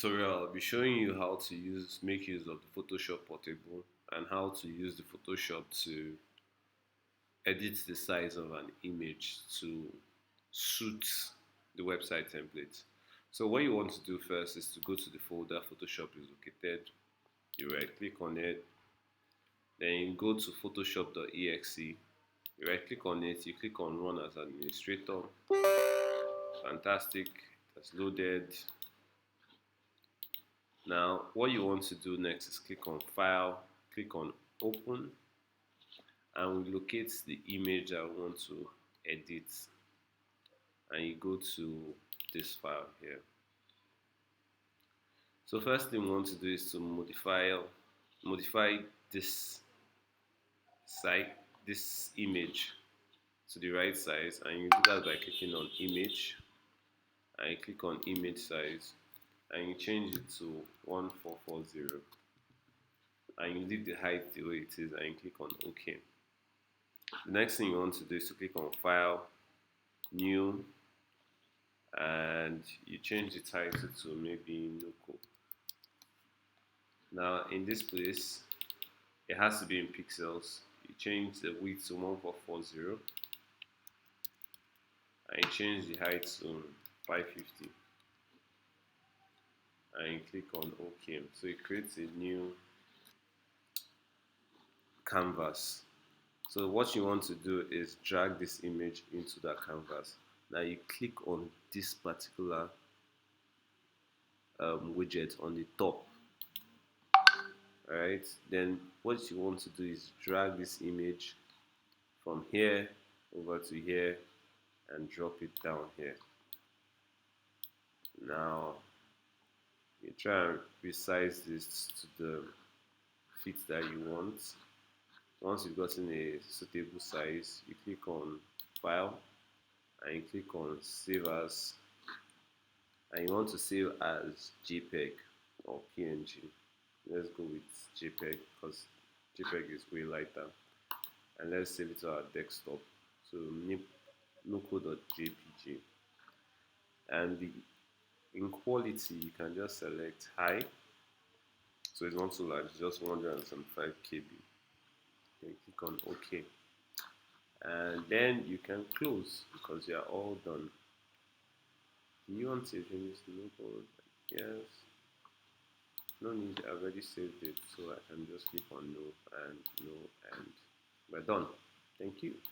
tutorial, I'll be showing you how to make use of the Photoshop portable and how to use the Photoshop to edit the size of an image to suit the website template. So what you want to do first is to go to the folder Photoshop is located. You right click on it, then you go to photoshop.exe. You right click on it, you click on run as administrator. Fantastic, that's loaded. Now, what you want to do next is click on File, click on Open, and we locate the image I want to edit. And you go to this file here. So first thing we want to do is to modify this this image to the right size, and you do that by clicking on Image, and you click on Image Size, and you change it to 1440, and you leave the height the way it is, and you click on OK. The next thing you want to do is to click on File, New, and you change the title to maybe Nuko. Now in this place, it has to be in pixels. You change the width to 1440, and you change the height to 550, and you click on OK. So it creates a new canvas. So what you want to do is drag this image into that canvas. Now you click on this particular widget on the top. Alright, then what you want to do is drag this image from here over to here and drop it down here. Now you try and resize this to the fit that you want. Once you've gotten a suitable size, you click on File and you click on Save As, and you want to save as JPEG or PNG. Let's go with JPEG because JPEG is way lighter, and let's save it to our desktop. So nuko.jpg, and in quality you can just select high, so it's not too large, it's just 175 KB. Then click on OK, and then you can close because you are all done. Do you want to finish the notebook? Yes. No need, I've already saved it, so I can just click on no, and we're done. Thank you.